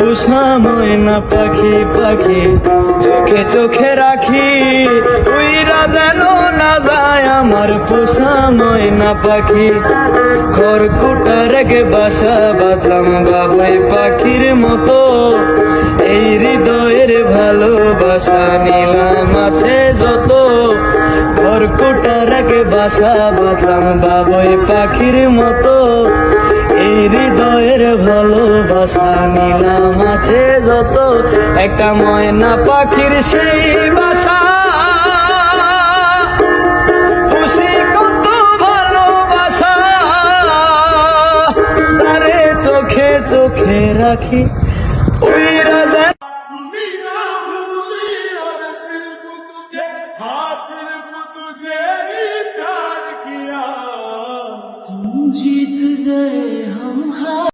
পোষা ময়না পাখি পাখি চোখে চোখে রাখি, উইরা যেন না যায় আমার পোষা ময়না পাখি। খড়কুটা রেখে বাসা বাঁধলাম বাবুই পাখির মতো, এই হৃদয়ের ভালোবাসা নিলাম আছে যত। খড়কুটা রেখে বাসা বাঁধলাম বাবুই পাখির মতো, এই হৃদয়ের ভালোবাসা নিলাম আছে যত। একটা ময়না পাখির সেই বাসা, খুশি কত ভালোবাসা, তারে চোখে চোখে রাখি উইরা যেন। तुम जीत गए हम हार